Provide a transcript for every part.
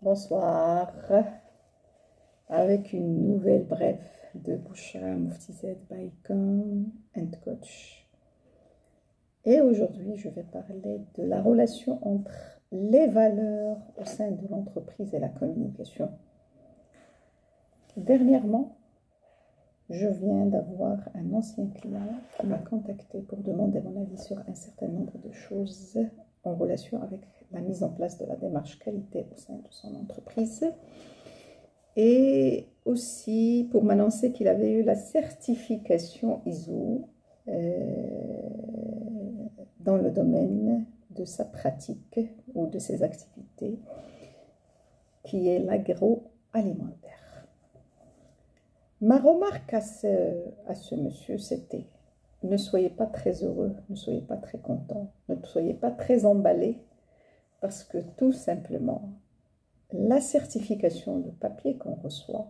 Bonsoir, avec une nouvelle brève de Bouchra Moftized Baïkan and Coach. Et aujourd'hui, je vais parler de la relation entre les valeurs au sein de l'entreprise et la communication. Dernièrement, je viens d'avoir un ancien client qui m'a contacté pour demander mon avis sur un certain nombre de choses en relation avec la mise en place de la démarche qualité au sein de son entreprise et aussi pour m'annoncer qu'il avait eu la certification ISO dans le domaine de sa pratique ou de ses activités qui est l'agroalimentaire. Ma remarque à ce monsieur, c'était ne soyez pas très heureux, ne soyez pas très content, ne soyez pas très emballé, parce que tout simplement, la certification, le papier qu'on reçoit,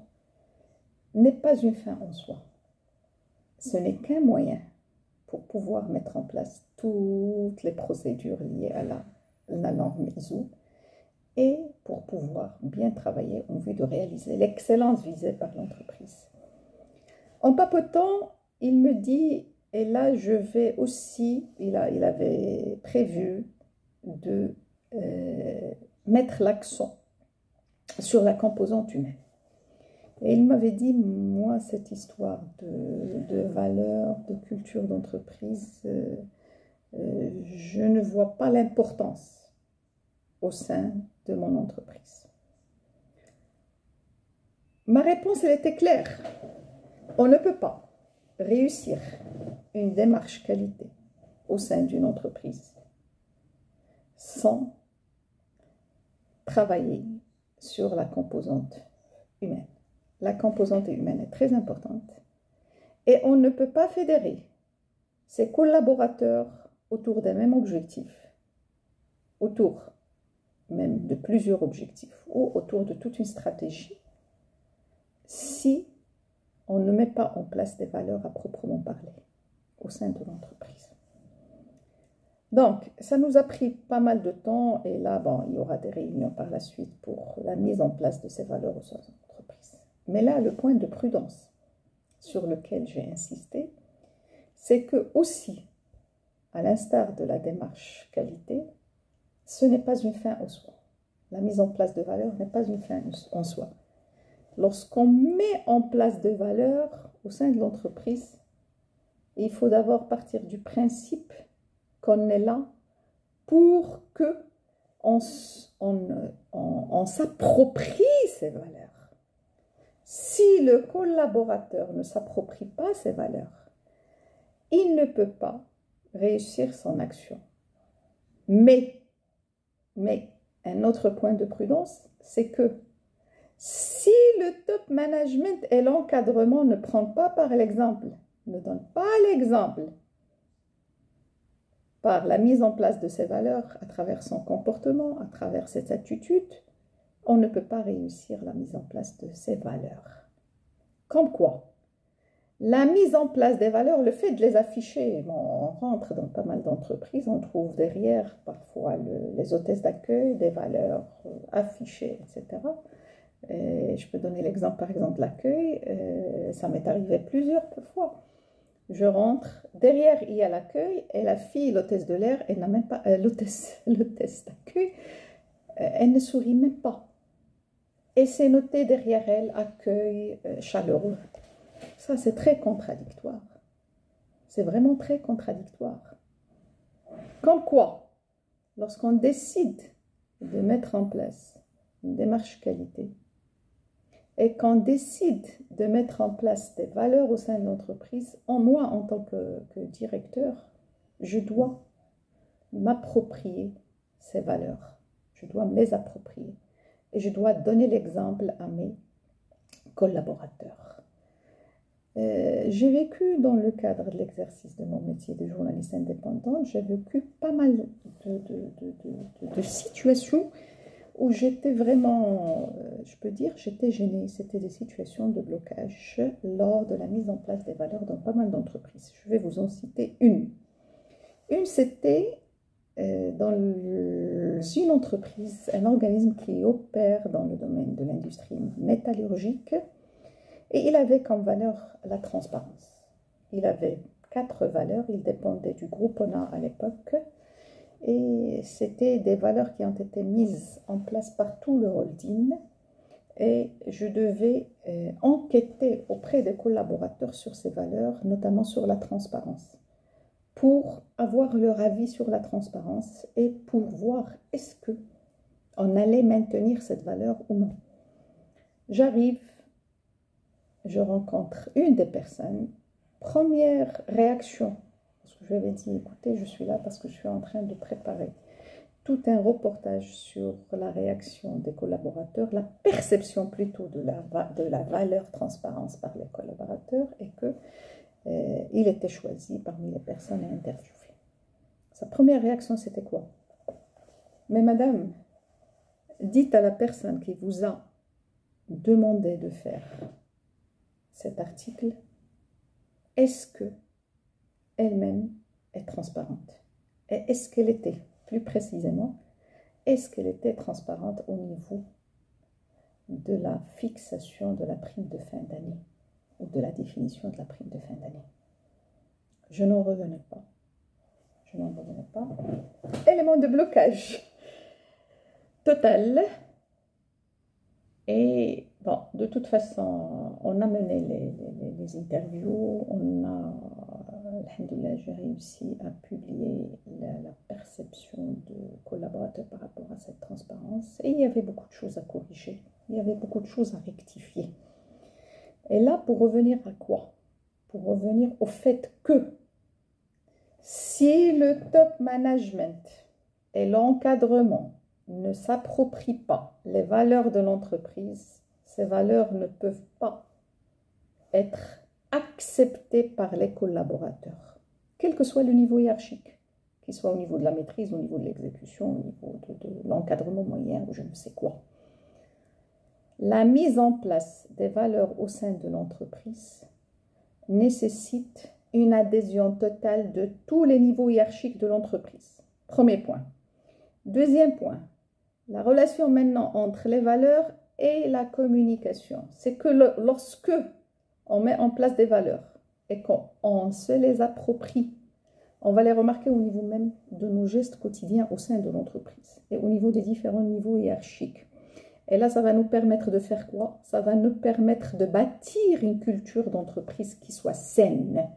n'est pas une fin en soi. Ce n'est qu'un moyen pour pouvoir mettre en place toutes les procédures liées à la norme ISO et pour pouvoir bien travailler en vue de réaliser l'excellence visée par l'entreprise. En papotant, il me dit, et là je vais aussi, il avait prévu de mettre l'accent sur la composante humaine. Et il m'avait dit, moi, cette histoire de valeur, de culture d'entreprise, je ne vois pas l'importance au sein de mon entreprise. Ma réponse, elle était claire. On ne peut pas réussir une démarche qualité au sein d'une entreprise sans travailler sur la composante humaine. La composante humaine est très importante et on ne peut pas fédérer ses collaborateurs autour d'un même objectif, autour même de plusieurs objectifs ou autour de toute une stratégie si on ne met pas en place des valeurs à proprement parler au sein de l'entreprise. Donc, ça nous a pris pas mal de temps et là, bon, il y aura des réunions par la suite pour la mise en place de ces valeurs au sein de l'entreprise. Mais là, le point de prudence sur lequel j'ai insisté, c'est que aussi, à l'instar de la démarche qualité, ce n'est pas une fin en soi. La mise en place de valeurs n'est pas une fin en soi. Lorsqu'on met en place des valeurs au sein de l'entreprise, il faut d'abord partir du principe qu'on est là pour que on s'approprie ces valeurs. Si le collaborateur ne s'approprie pas ces valeurs, il ne peut pas réussir son action. Mais un autre point de prudence, c'est que si le top management et l'encadrement ne prennent pas par l'exemple, ne donnent pas l'exemple par la mise en place de ces valeurs à travers son comportement, à travers cette attitude, on ne peut pas réussir la mise en place de ces valeurs. Comme quoi, la mise en place des valeurs, le fait de les afficher, bon, on rentre dans pas mal d'entreprises, on trouve derrière parfois les hôtesses d'accueil, des valeurs affichées, etc. Et je peux donner l'exemple, par exemple, de l'accueil. Ça m'est arrivé plusieurs fois. Je rentre, derrière il y a l'accueil, et la fille, l'hôtesse de l'air, elle n'a même pas, l'hôtesse d'accueil, elle ne sourit même pas. Et c'est noté derrière elle, accueil chaleureux. Ça, c'est très contradictoire. C'est vraiment très contradictoire. Comme quoi, lorsqu'on décide de mettre en place une démarche qualité, et qu'on décide de mettre en place des valeurs au sein de l'entreprise, moi, en tant que directeur, je dois m'approprier ces valeurs. Je dois me les approprier. Et je dois donner l'exemple à mes collaborateurs. J'ai vécu, dans le cadre de l'exercice de mon métier de journaliste indépendante, j'ai vécu pas mal de situations où j'étais vraiment, je peux dire, j'étais gênée. C'était des situations de blocage lors de la mise en place des valeurs dans pas mal d'entreprises. Je vais vous en citer une. Une, c'était dans une entreprise, un organisme qui opère dans le domaine de l'industrie métallurgique et il avait comme valeur la transparence. Il avait 4 valeurs, il dépendait du groupe ONA à l'époque et c'était des valeurs qui ont été mises en place par tout le holding et je devais enquêter auprès des collaborateurs sur ces valeurs, notamment sur la transparence, pour avoir leur avis sur la transparence et pour voir est-ce qu'on allait maintenir cette valeur ou non. J'arrive, je rencontre une des personnes, première réaction, parce que je lui avais dit, écoutez, je suis là parce que je suis en train de préparer tout un reportage sur la réaction des collaborateurs, la perception plutôt de la valeur transparence par les collaborateurs et qu'il était choisi parmi les personnes à interviewer. Sa première réaction, c'était quoi? Mais madame, dites à la personne qui vous a demandé de faire cet article, est-ce qu'elle-même est transparente? Et est-ce qu'elle était, plus précisément, est-ce qu'elle était transparente au niveau de la fixation de la prime de fin d'année ou de la définition de la prime de fin d'année? Je n'en revenais pas. Je n'en revenais pas. Élément de blocage total. Et bon, de toute façon, on a mené les interviews, on a, alhamdoulilah, j'ai réussi à publier la perception de collaborateurs par rapport à cette transparence. Et il y avait beaucoup de choses à corriger, il y avait beaucoup de choses à rectifier. Et là, pour revenir à quoi? Pour revenir au fait que si le top management et l'encadrement ne s'approprient pas les valeurs de l'entreprise, ces valeurs ne peuvent pas être acceptées par les collaborateurs, quel que soit le niveau hiérarchique, qu'il soit au niveau de la maîtrise, au niveau de l'exécution, au niveau de l'encadrement moyen ou je ne sais quoi. La mise en place des valeurs au sein de l'entreprise nécessite une adhésion totale de tous les niveaux hiérarchiques de l'entreprise. Premier point. Deuxième point, la relation maintenant entre les valeurs et la communication. C'est que lorsque on met en place des valeurs et qu'on se les approprie, on va les remarquer au niveau même de nos gestes quotidiens au sein de l'entreprise et au niveau des différents niveaux hiérarchiques. Et là, ça va nous permettre de faire quoi? Ça va nous permettre de bâtir une culture d'entreprise qui soit saine.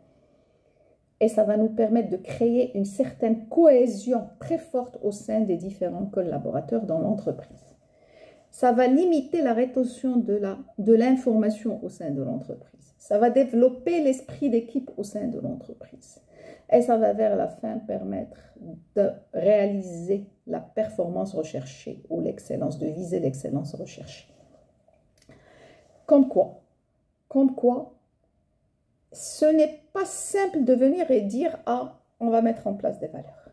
Et ça va nous permettre de créer une certaine cohésion très forte au sein des différents collaborateurs dans l'entreprise. Ça va limiter la rétention de l'information au sein de l'entreprise. Ça va développer l'esprit d'équipe au sein de l'entreprise. Et ça va vers la fin permettre de réaliser la performance recherchée ou l'excellence, de viser l'excellence recherchée. Comme quoi, ce n'est pas simple de venir et dire « Ah, on va mettre en place des valeurs ».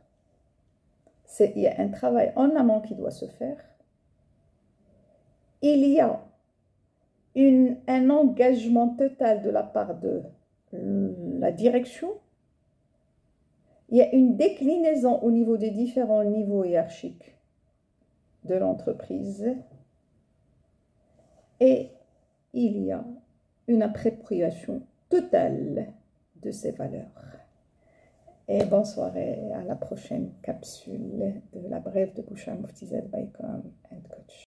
Il y a un travail en amont qui doit se faire. Il y a un engagement total de la part de la direction. Il y a une déclinaison au niveau des différents niveaux hiérarchiques de l'entreprise. Et il y a une appropriation totale de ces valeurs. Et bonne soirée, à la prochaine capsule de la brève de Bouchra Mufti Z by Com & Coach.